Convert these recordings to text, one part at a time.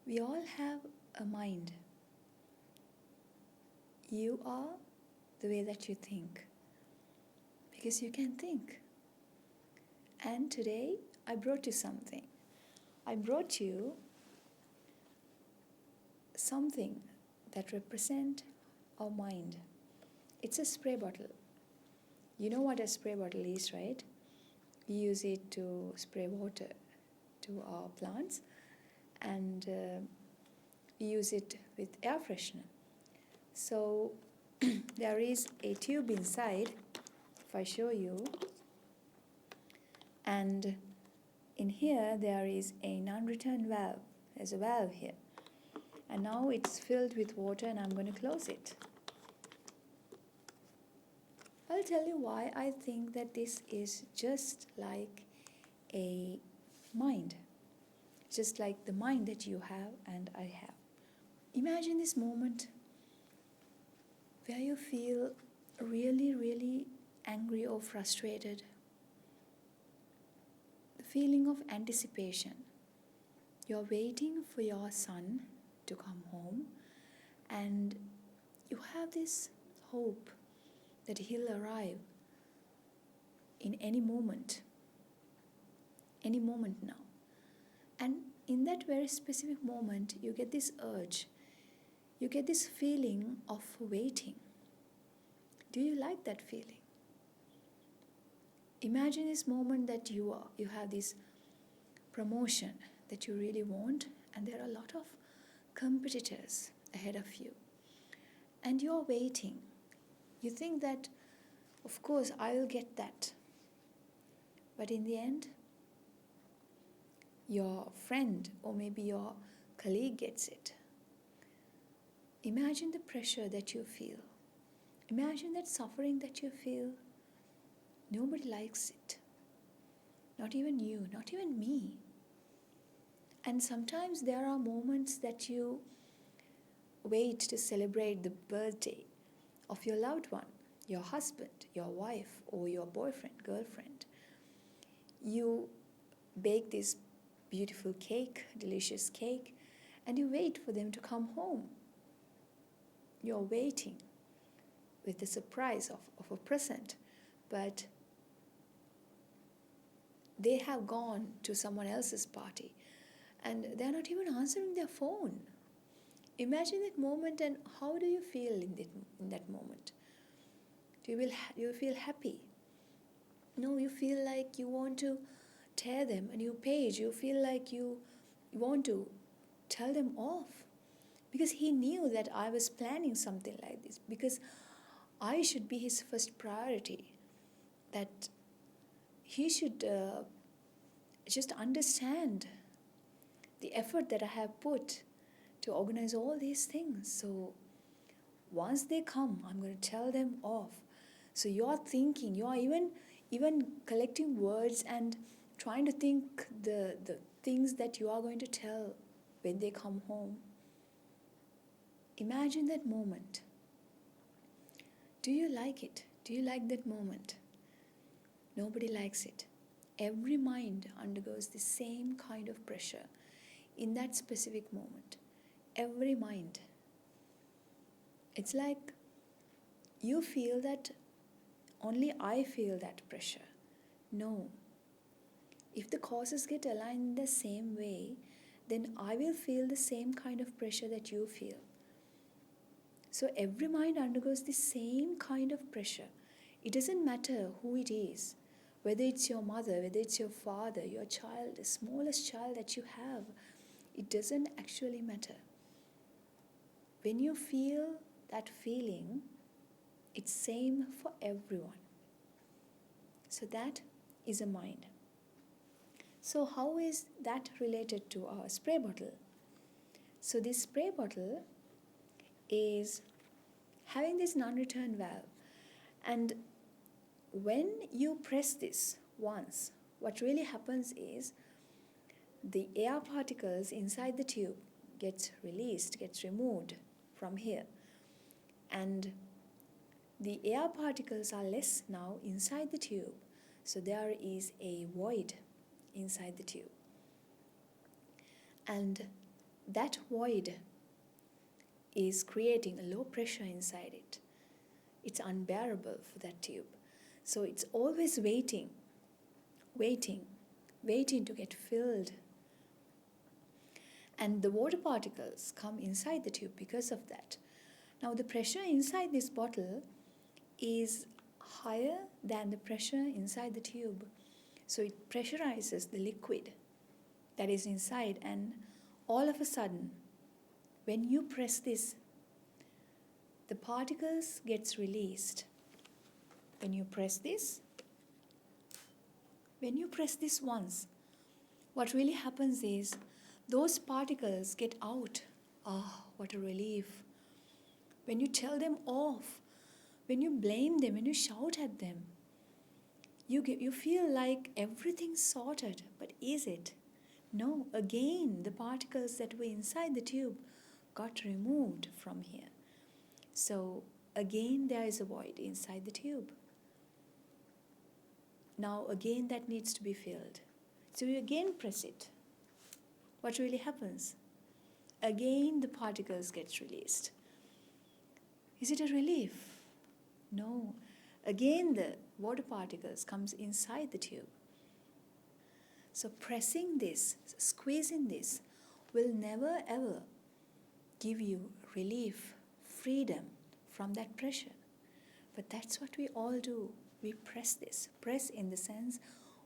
We all have a mind. You are the way that you think, because you can think. And today I brought you something. I brought you something that represents our mind. It's a spray bottle. You know what a spray bottle is, right? We use it to spray water to our plants, and we use it with air freshener. So there is a tube inside, if I show you, and in here there is a non-return valve. There's a valve here, and now it's filled with water, and I'm going to close it. I'll tell you why I think that this is just like a mind, just like the mind that you have and I have. Imagine this moment where you feel really, really angry or frustrated. The feeling of anticipation. You're waiting for your son to come home, and you have this hope that he'll arrive in any moment now. And in that very specific moment, you get this urge, you get this feeling of waiting. Do you like that feeling? Imagine this moment that you have this promotion that you really want, and there are a lot of competitors ahead of you, and you're waiting. You think that, of course, I'll get that. But in the end, your friend or maybe your colleague gets it. Imagine the pressure that you feel. Imagine that suffering that you feel. Nobody likes it. Not even you, not even me. And sometimes there are moments that you wait to celebrate the birthday of your loved one, your husband, your wife, or your boyfriend, girlfriend. You bake this beautiful cake, delicious cake, and you wait for them to come home. You're waiting with the surprise of a present, but they have gone to someone else's party and they're not even answering their phone. Imagine that moment, and how do you feel in that moment? Do you feel happy? No, you feel like you want to tear them a new page. You feel like you want to tell them off, because he knew that I was planning something like this, because I should be his first priority, that he should just understand the effort that I have put to organize all these things. So once they come, I'm going to tell them off. So you're thinking, you're even collecting words and trying to think the things that you are going to tell when they come home. Imagine that moment. Do you like it? Do you like that moment? Nobody likes it. Every mind undergoes the same kind of pressure in that specific moment. Every mind. It's like you feel that only I feel that pressure. No. If the causes get aligned the same way, then I will feel the same kind of pressure that you feel. So every mind undergoes the same kind of pressure. It doesn't matter who it is, whether it's your mother, whether it's your father, your child, the smallest child that you have, it doesn't actually matter. When you feel that feeling, it's same for everyone. So that is a mind. So how is that related to our spray bottle? So this spray bottle is having this non-return valve, and when you press this once, what really happens is the air particles inside the tube gets released, gets removed from here, and the air particles are less now inside the tube, so there is a void inside the tube. And that void is creating a low pressure inside it. It's unbearable for that tube. So it's always waiting, waiting, waiting to get filled. And the water particles come inside the tube because of that. Now the pressure inside this bottle is higher than the pressure inside the tube. So it pressurizes the liquid that is inside, and all of a sudden, when you press this, the particles gets released. When you press this once, what really happens is those particles get out. Ah, what a relief. When you tell them off, when you blame them, when you shout at them, you feel like everything's sorted. But is it? No, again, the particles that were inside the tube got removed from here. So again, there is a void inside the tube. Now again, that needs to be filled. So you again press it. What really happens? Again, the particles get released. Is it a relief? No. Again, the water particles comes inside the tube. So pressing this, squeezing this, will never ever give you relief, freedom from that pressure. But that's what we all do. We press this. Press in the sense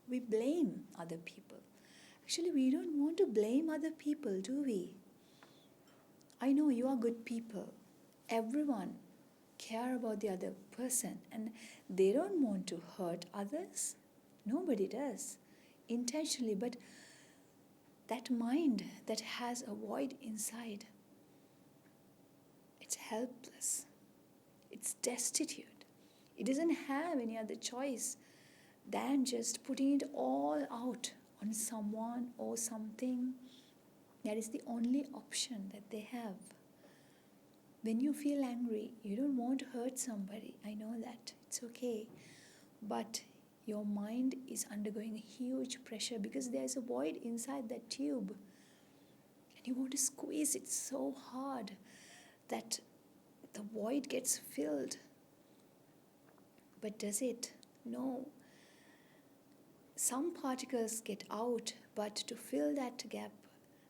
we blame other people. Actually, we don't want to blame other people, do we? I know you are good people. Everyone care about the other person, and they don't want to hurt others. Nobody does intentionally, but that mind that has a void inside, it's helpless, it's destitute. It doesn't have any other choice than just putting it all out on someone or something. That is the only option that they have. When you feel angry, you don't want to hurt somebody. I know that. It's okay. But your mind is undergoing a huge pressure because there's a void inside that tube. And you want to squeeze it so hard that the void gets filled. But does it? No. Some particles get out, but to fill that gap,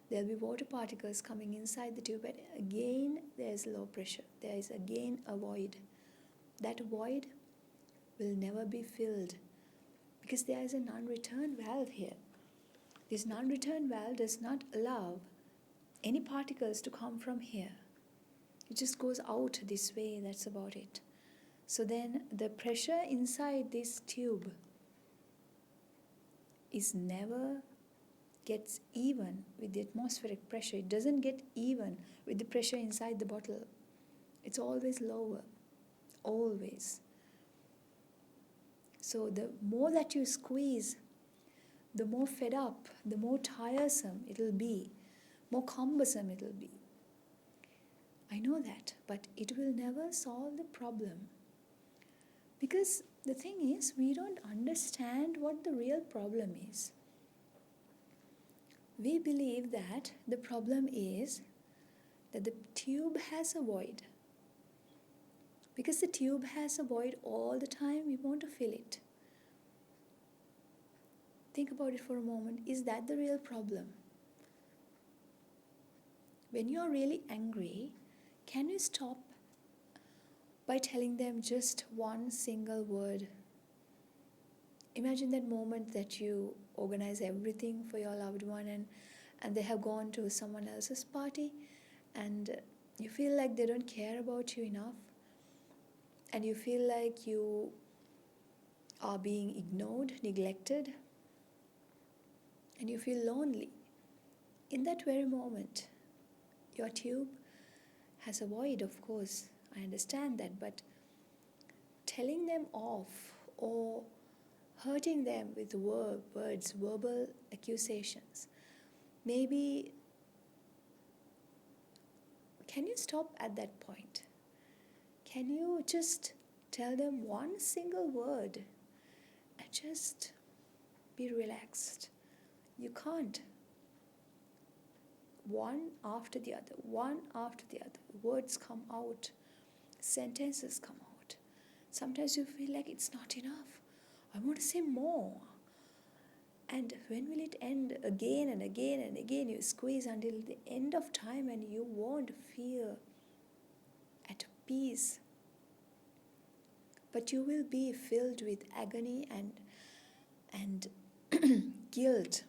there'll be water particles coming inside the tube, and again there's low pressure. There is again a void. That void will never be filled because there is a non-return valve here. This non-return valve does not allow any particles to come from here. It just goes out this way, that's about it. So then the pressure inside this tube is never gets even with the atmospheric pressure. It doesn't get even with the pressure inside the bottle. It's always lower, always. So the more that you squeeze, the more fed up, the more tiresome it'll be, more cumbersome it'll be. I know that, but it will never solve the problem. Because the thing is, we don't understand what the real problem is. We believe that the problem is that the tube has a void. Because the tube has a void all the time, we want to fill it. Think about it for a moment. Is that the real problem? When you are really angry, can you stop by telling them just one single word? Imagine that moment that you organize everything for your loved one and they have gone to someone else's party and you feel like they don't care about you enough and you feel like you are being ignored, neglected, and you feel lonely. In that very moment, your tube has a void, of course. I understand that, but telling them off or hurting them with words, verbal accusations, maybe can you stop at that point? Can you just tell them one single word and just be relaxed? You can't. one after the other, one after the other. Words come out, sentences come out. Sometimes you feel like it's not enough. I want to say more. And when will it end? Again and again and again. You squeeze until the end of time and you won't feel at peace. But you will be filled with agony and guilt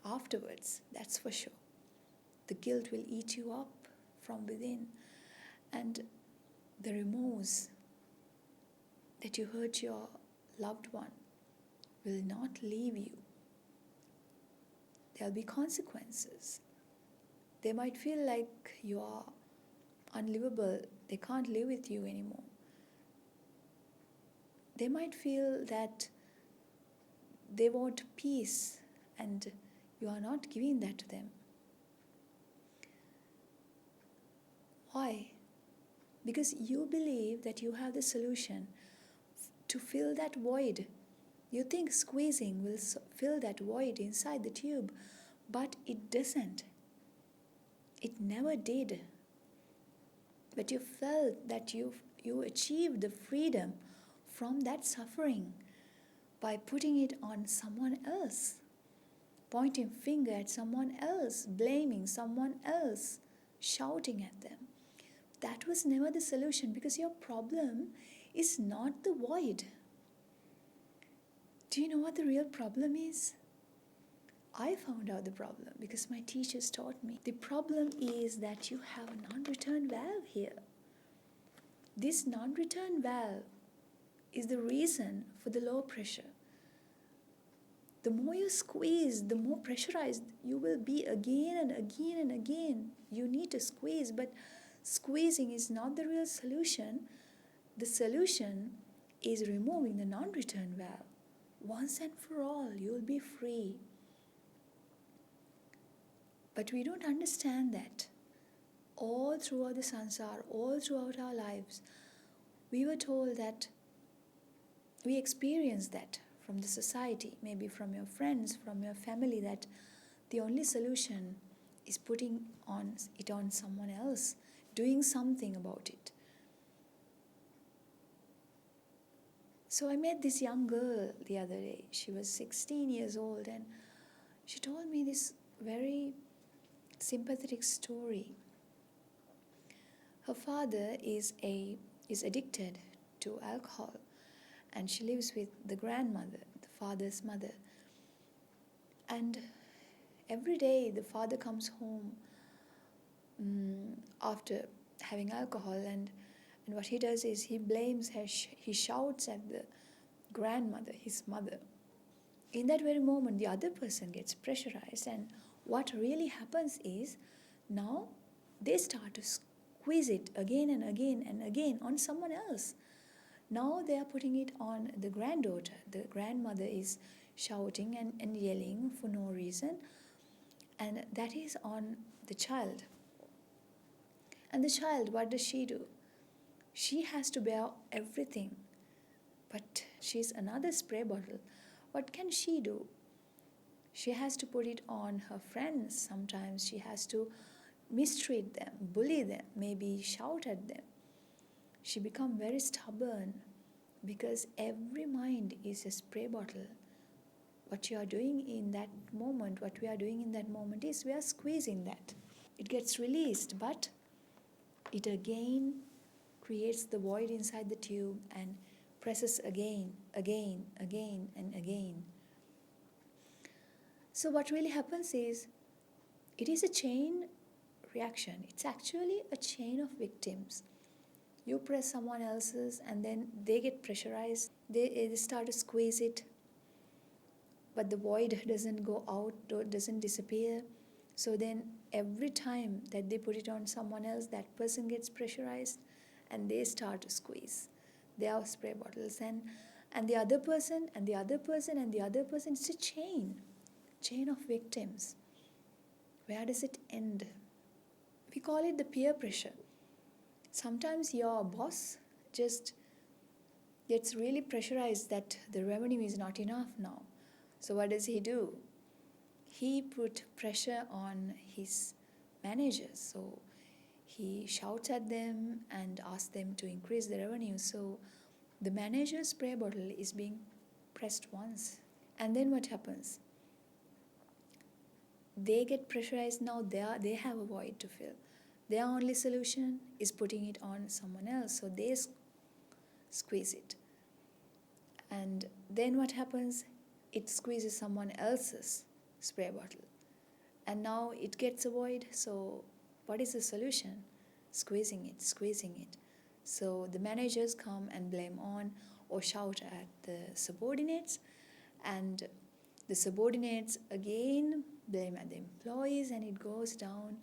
afterwards, that's for sure. The guilt will eat you up from within, and the remorse that you hurt your loved one will not leave you. There'll be consequences. They might feel like you are unlivable, they can't live with you anymore. They might feel that they want peace and you are not giving that to them. Why? Because you believe that you have the solution to fill that void. You think squeezing will fill that void inside the tube, but it doesn't. It never did. But you felt that you achieved the freedom from that suffering by putting it on someone else, pointing finger at someone else, blaming someone else, shouting at them. That was never the solution, because your problem is not the void. Do you know what the real problem is? I found out the problem because my teachers taught me. The problem is that you have a non-return valve here. This non-return valve is the reason for the low pressure. The more you squeeze, the more pressurized you will be again and again and again. You need to squeeze, but squeezing is not the real solution. The solution is removing the non-return valve. Once and for all, you will be free. But we don't understand that. All throughout the sansar, all throughout our lives, we were told that, we experienced that from the society, maybe from your friends, from your family, that the only solution is putting it on someone else, doing something about it. So I met this young girl the other day. She was 16 years old, and she told me this very sympathetic story. Her father is addicted to alcohol, and she lives with the grandmother, the father's mother. And every day the father comes home after having alcohol, and what he does is he blames her, he shouts at the grandmother, his mother. In that very moment, the other person gets pressurized, and what really happens is, now they start to squeeze it again and again and again on someone else. Now they are putting it on the granddaughter. The grandmother is shouting and yelling for no reason, and that is on the child. And the child, what does she do? She has to bear everything, but she's another spray bottle. What can she do? She has to put it on her friends. Sometimes she has to mistreat them, bully them, maybe shout at them. She becomes very stubborn, because every mind is a spray bottle. What you are doing in that moment, what we are doing in that moment is we are squeezing that. It gets released, but it again creates the void inside the tube and presses again, again, again, and again. So what really happens is, it is a chain reaction. It's actually a chain of victims. You press someone else's, and then they get pressurized. They start to squeeze it, but the void doesn't go out or doesn't disappear. So then every time that they put it on someone else, that person gets pressurized and they start to squeeze. They are spray bottles, and the other person and the other person and the other person. It's a chain of victims. Where does it end? We call it the peer pressure. Sometimes your boss just gets really pressurized that the revenue is not enough now. So what does he do? He put pressure on his managers. So he shouts at them and asks them to increase the revenue. So the manager's spray bottle is being pressed once. And then what happens? They get pressurized now, they have a void to fill. Their only solution is putting it on someone else. So they squeeze it. And then what happens? It squeezes someone else's spray bottle. And now it gets a void. So what is the solution? Squeezing it, squeezing it. So the managers come and blame on or shout at the subordinates, and the subordinates again blame at the employees, and it goes down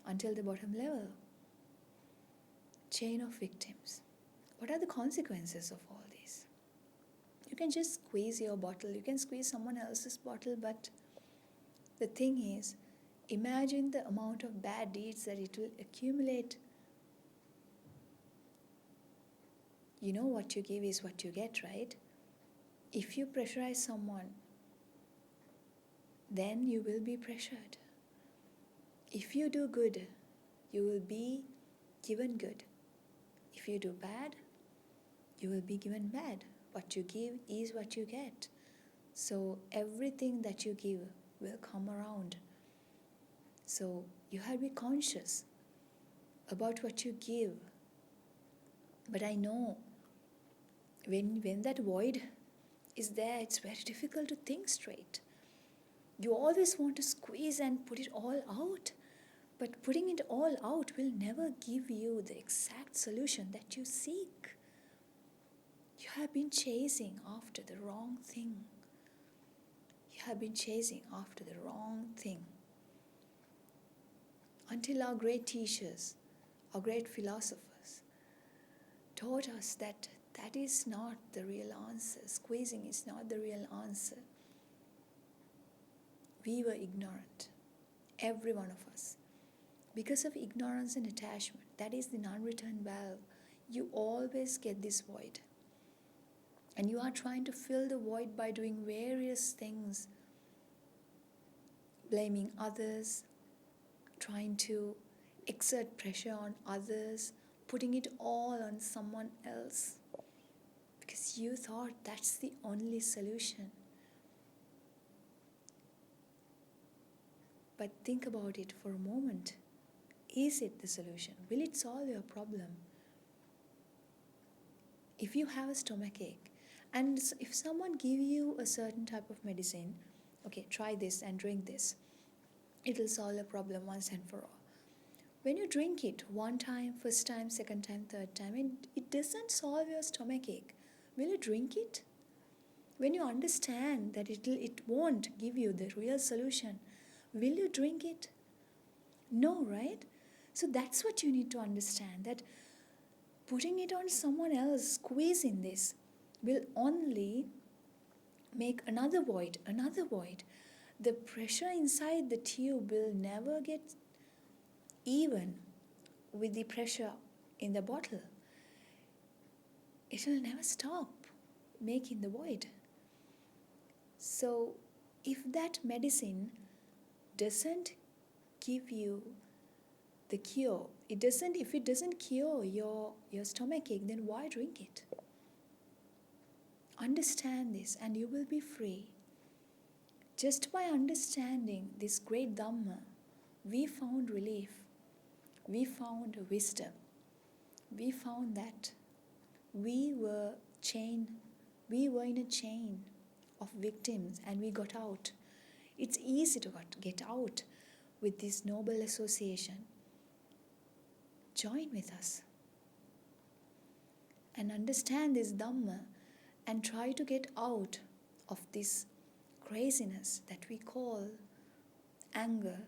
until the bottom level. Chain of victims. What are the consequences of all this? You can just squeeze your bottle, you can squeeze someone else's bottle, but the thing is, imagine the amount of bad deeds that it will accumulate. You know, what you give is what you get, right? If you pressurize someone, then you will be pressured. If you do good, you will be given good. If you do bad, you will be given bad. What you give is what you get. So everything that you give will come around. So you have to be conscious about what you give. But I know when that void is there, it's very difficult to think straight. You always want to squeeze and put it all out, but putting it all out will never give you the exact solution that you seek. You have been chasing after the wrong thing. You have been chasing after the wrong thing. Until our great teachers, our great philosophers taught us that that is not the real answer. Squeezing is not the real answer. We were ignorant, every one of us. Because of ignorance and attachment, that is the non-return valve. You always get this void. And you are trying to fill the void by doing various things, blaming others, trying to exert pressure on others, putting it all on someone else. Because you thought that's the only solution. But think about it for a moment. Is it the solution? Will it solve your problem? If you have a stomachache, and if someone give you a certain type of medicine, okay, try this and drink this, it will solve the problem once and for all. When you drink it one time, first time, second time, third time, it doesn't solve your stomachache. Will you drink it? When you understand that it won't give you the real solution, will you drink it? No, right? So that's what you need to understand, that putting it on someone else, squeezing this, will only make another void, another void. The pressure inside the tube will never get even with the pressure in the bottle. It will never stop making the void. So if that medicine doesn't give you the cure, if it doesn't cure your stomachache, then why drink it? Understand this and you will be free. Just by understanding this great Dhamma, we found relief, we found wisdom, we found that we were in a chain of victims and we got out. It's easy to get out with this noble association. Join with us and understand this Dhamma and try to get out of this craziness that we call anger,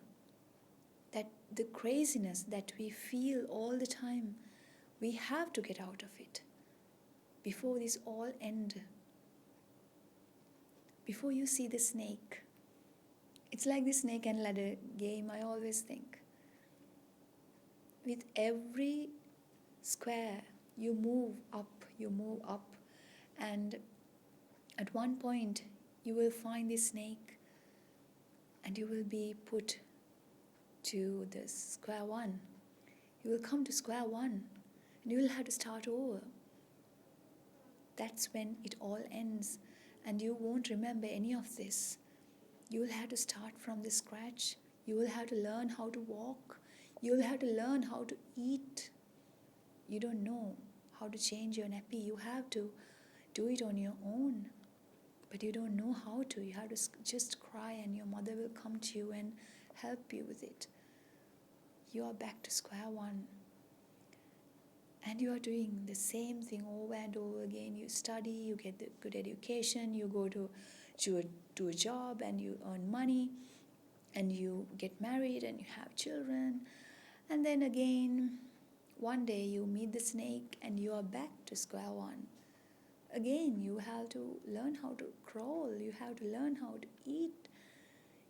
that the craziness that we feel all the time. We have to get out of it before this all ends. Before you see the snake, it's like the snake and ladder game, I always think. With every square, you move up, and at one point you will find the snake and you will be put to the square one. You will come to square one and you will have to start over. That's when it all ends and you won't remember any of this. You will have to start from the scratch. You will have to learn how to walk. You will have to learn how to eat. You don't know how to change your nappy. You have to do it on your own. But you don't know how to. You have to just cry and your mother will come to you and help you with it. You are back to square one. And you are doing the same thing over and over again. You study, you get the good education, you go to a job and you earn money and you get married and you have children. And then again, one day you meet the snake and you are back to square one. Again, you have to learn how to crawl, you have to learn how to eat.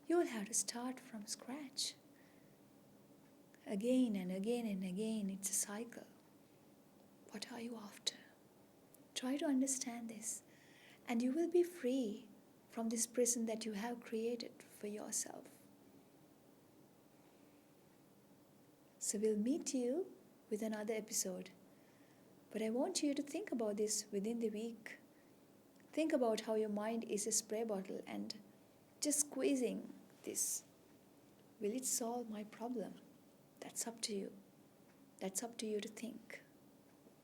You will have to start from scratch. Again and again and again, it's a cycle. What are you after? Try to understand this, and you will be free from this prison that you have created for yourself. So we'll meet you with another episode. But I want you to think about this within the week. Think about how your mind is a spray bottle and just squeezing this. Will it solve my problem? That's up to you. That's up to you to think.